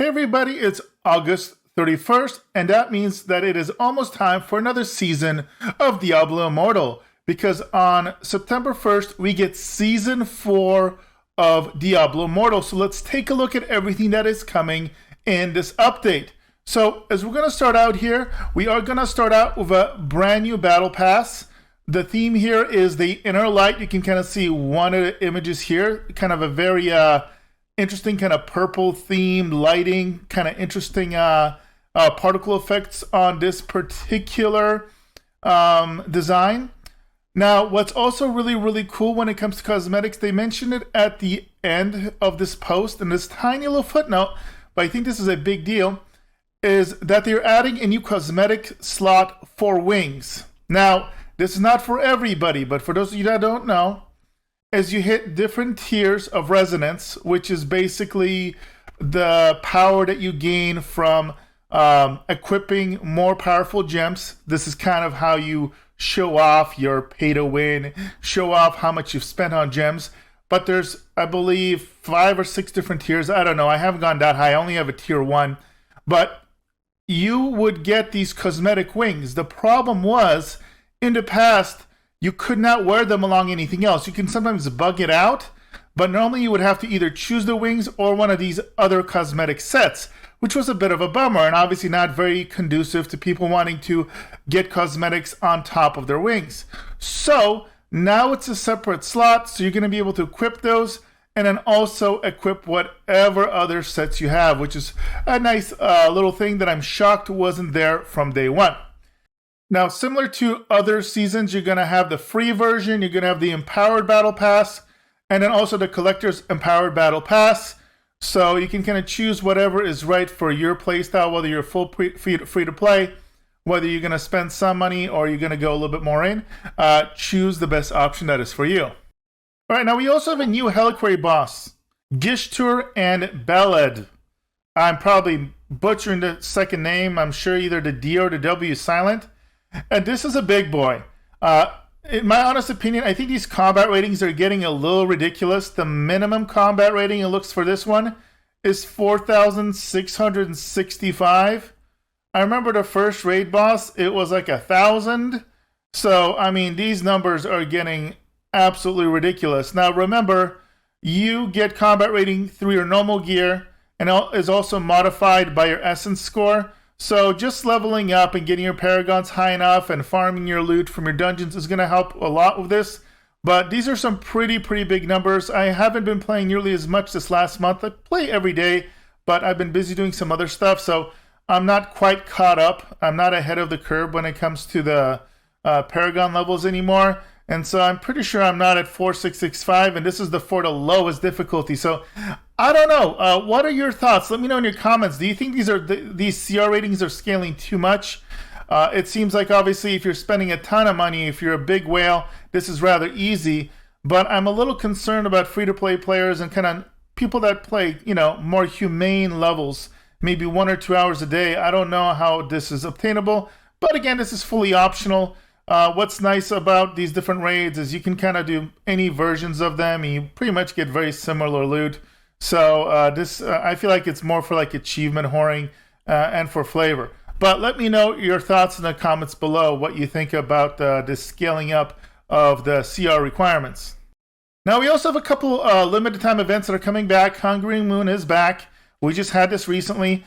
Hey everybody, it's August 31st, and that means that it is almost time for another season of Diablo Immortal, because on September 1st, we get Season 4 of Diablo Immortal. So let's take a look at everything that is coming in this update. So as we're going to start out here, we are going to start out with a brand new battle pass. The theme here is the inner light. You can kind of see one of the images here, kind of a very interesting kind of purple themed lighting, kind of interesting particle effects on this particular design. Now, what's also really cool when it comes to cosmetics, they mentioned it at the end of this post in this tiny little footnote, but I think this is a big deal, is that they're adding a new cosmetic slot for wings. Now, this is not for everybody, but for those of you that don't know, as you hit different tiers of resonance, which is basically the power that you gain from equipping more powerful gems. This is kind of how you show off your pay to win, show off how much you've spent on gems. But there's, I believe, 5 or 6 different tiers. I don't know. I haven't gone that high. I only have a tier 1. But you would get these cosmetic wings. The problem was, in the past, you could not wear them along anything else. You can sometimes bug it out, but normally you would have to either choose the wings or one of these other cosmetic sets, which was a bit of a bummer and obviously not very conducive to people wanting to get cosmetics on top of their wings. So now it's a separate slot, so you're going to be able to equip those and then also equip whatever other sets you have, which is a nice little thing that I'm shocked wasn't there from day one. Now, similar to other seasons, you're going to have the free version, you're going to have the Empowered Battle Pass, and then also the Collector's Empowered Battle Pass. So you can kind of choose whatever is right for your playstyle, whether you're full free to play, whether you're going to spend some money or you're going to go a little bit more in. Choose the best option that is for you. All right, now we also have a new Helicory Boss, Gishtur and Beled. I'm probably butchering the second name. I'm sure either the D or the W is silent. And this is a big boy. In my honest opinion, I think these combat ratings are getting a little ridiculous. The minimum combat rating it looks for this one is 4,665. I remember the first raid boss, it was like 1,000. So, I mean, these numbers are getting absolutely ridiculous. Now, remember, you get combat rating through your normal gear and is also modified by your essence score. So just leveling up and getting your paragons high enough and farming your loot from your dungeons is going to help a lot with this. But these are some pretty big numbers. I haven't been playing nearly as much this last month. I play every day, but I've been busy doing some other stuff. So I'm not quite caught up. I'm not ahead of the curve when it comes to the paragon levels anymore. And so I'm pretty sure I'm not at 4,665, and this is for the lowest difficulty. So I don't know. What are your thoughts? Let me know in your comments. Do you think these CR ratings are scaling too much? It seems like obviously if you're spending a ton of money, if you're a big whale, this is rather easy. But I'm a little concerned about free-to-play players and kind of people that play, more humane levels, maybe 1 or 2 hours a day. I don't know how this is obtainable. But again, this is fully optional. What's nice about these different raids is you can kind of do any versions of them. And you pretty much get very similar loot. So this, I feel like it's more for like achievement whoring and for flavor. But let me know your thoughts in the comments below, what you think about this scaling up of the CR requirements. Now we also have a couple limited time events that are coming back. Hungry Moon is back. We just had this recently.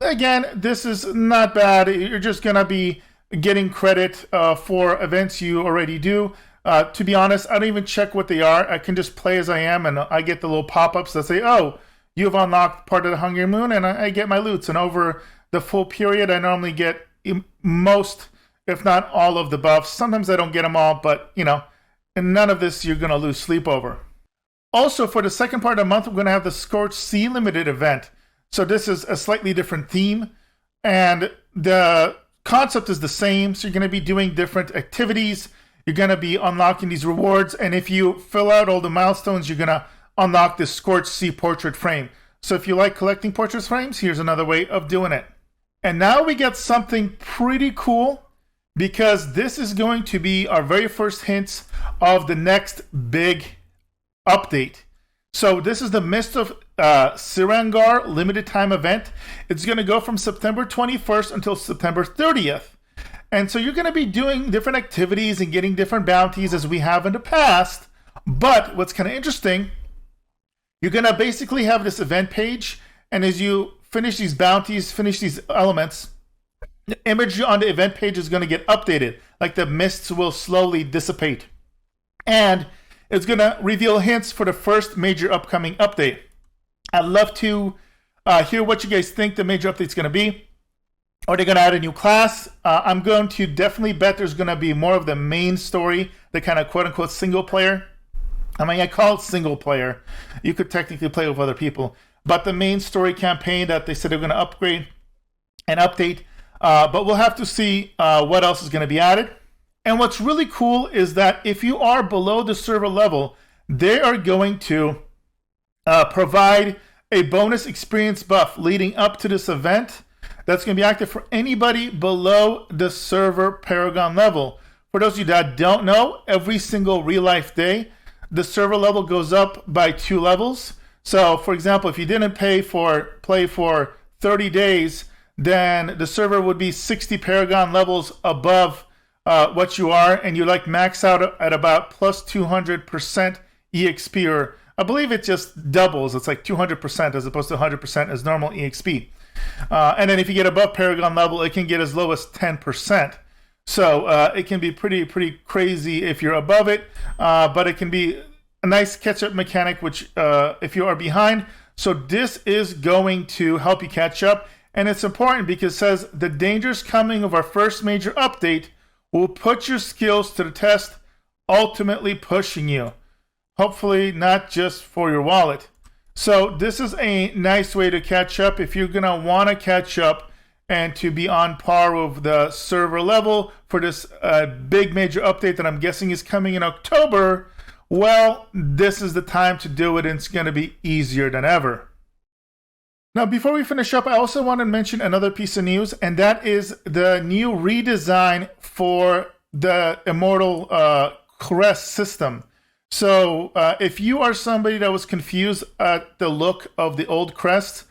Again, this is not bad. You're just going to be getting credit for events you already do. To be honest, I don't even check what they are. I can just play as I am, and I get the little pop-ups that say, oh, you have unlocked part of the Hungry Moon, and I get my loots. And over the full period, I normally get most, if not all of the buffs. Sometimes I don't get them all, but, and none of this you're going to lose sleep over. Also, for the second part of the month, we're going to have the Scorch Sea Limited event. So this is a slightly different theme, and the concept is the same. So you're going to be doing different activities. You're going to be unlocking these rewards. And if you fill out all the milestones, you're going to unlock this Scorch Sea portrait frame. So if you like collecting portrait frames, here's another way of doing it. And now we get something pretty cool, because this is going to be our very first hints of the next big update. So this is the Mist of Sirangar limited time event. It's going to go from September 21st until September 30th. And so you're going to be doing different activities and getting different bounties as we have in the past. But what's kind of interesting, you're going to basically have this event page. And as you finish these bounties, finish these elements, the image on the event page is going to get updated. Like the mists will slowly dissipate. And it's going to reveal hints for the first major upcoming update. I'd love to hear what you guys think the major update is going to be. Are they going to add a new class? I'm going to definitely bet there's going to be more of the main story, the kind of quote-unquote single player. I mean, I call it single player. You could technically play with other people. But the main story campaign that they said they're going to upgrade and update. But we'll have to see what else is going to be added. And what's really cool is that if you are below the server level, they are going to provide a bonus experience buff leading up to this event that's going to be active for anybody below the server Paragon level. For those of you that don't know, every single real life day, the server level goes up by 2 levels. So, for example, if you didn't play for 30 days, then the server would be 60 Paragon levels above what you are, and you like max out at about plus 200% EXP, or I believe it just doubles. It's like 200% as opposed to 100% as normal EXP. And then if you get above Paragon level, it can get as low as 10%. So it can be pretty crazy if you're above it, but it can be a nice catch-up mechanic, which if you are behind. So this is going to help you catch up, and it's important because it says the dangers coming of our first major update will put your skills to the test, ultimately pushing you. Hopefully not just for your wallet. So this is a nice way to catch up if you're going to want to catch up and to be on par with the server level for this big major update that I'm guessing is coming in October. Well, this is the time to do it, and it's going to be easier than ever. Now, before we finish up, I also want to mention another piece of news, and that is the new redesign for the Immortal crest system. So if you are somebody that was confused at the look of the old crest,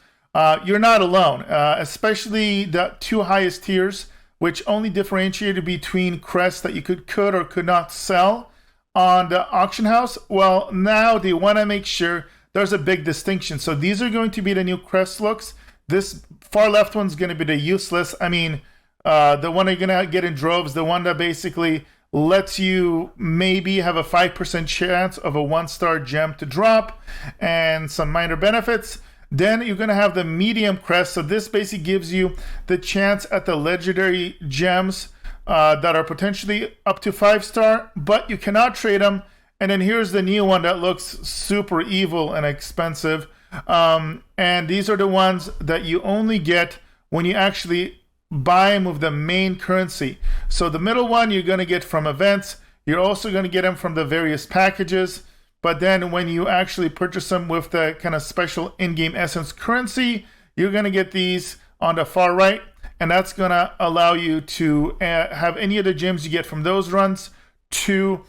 you're not alone, especially the 2 highest tiers, which only differentiated between crests that you could or could not sell on the auction house. Well, now they want to make sure there's a big distinction. So these are going to be the new crest looks. This far left one's going to be the useless. I mean, the one you're going to get in droves, the one that basically lets you maybe have a 5% chance of a 1-star gem to drop and some minor benefits. Then you're going to have the medium crest. So this basically gives you the chance at the legendary gems that are potentially up to 5-star, but you cannot trade them. And then here's the new one that looks super evil and expensive. And these are the ones that you only get when you actually buy them with the main currency. So the middle one you're going to get from events. You're also going to get them from the various packages. But then when you actually purchase them with the kind of special in-game essence currency, you're going to get these on the far right. And that's going to allow you to have any of the gems you get from those runs to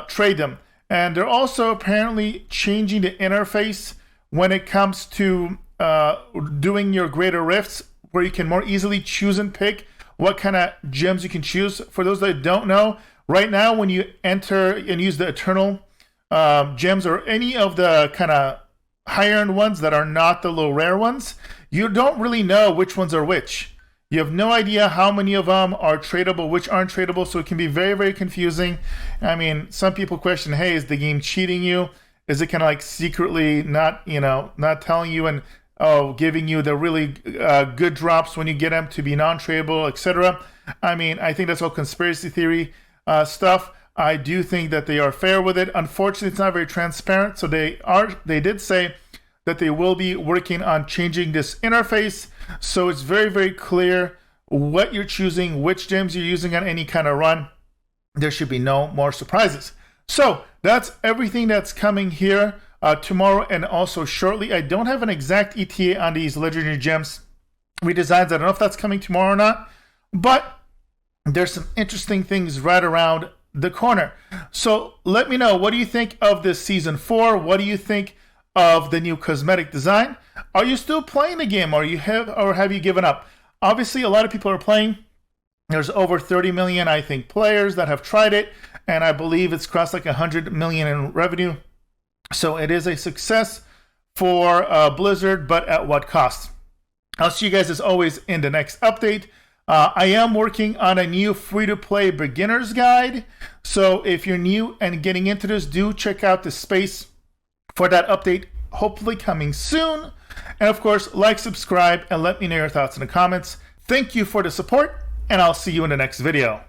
trade them. And they're also apparently changing the interface when it comes to doing your greater rifts, where you can more easily choose and pick what kind of gems you can choose. For those that don't know, right now when you enter and use the eternal gems or any of the kind of higher end ones that are not the low rare ones, you don't really know which ones are which. You have no idea how many of them are tradable, which aren't tradable, so it can be very confusing. I mean, some people question, hey, is the game cheating you? Is it kind of like secretly not telling you and giving you the really good drops when you get them to be non-tradable, etc.? I mean, I think that's all conspiracy theory stuff. I do think that they are fair with it. Unfortunately, it's not very transparent, so they did say that they will be working on changing this interface, so it's very clear what you're choosing, which gems you're using on any kind of run. There should be no more surprises. So that's everything that's coming here tomorrow and also shortly. I don't have an exact ETA on these legendary gems redesigns. I don't know if that's coming tomorrow or not, but there's some interesting things right around the corner. So let me know, what do you think of this season 4? What do you think of the new cosmetic design. Are you still playing the game, or have you given up? Obviously, a lot of people are playing. There's over 30 million, I think, players that have tried it, and I believe it's crossed like 100 million in revenue. So it is a success for Blizzard, but at what cost? I'll see you guys as always in the next update. I am working on a new free-to-play beginner's guide. So if you're new and getting into this, do check out the space for that update, hopefully coming soon. And of course, like, subscribe, and let me know your thoughts in the comments. Thank you for the support, and I'll see you in the next video.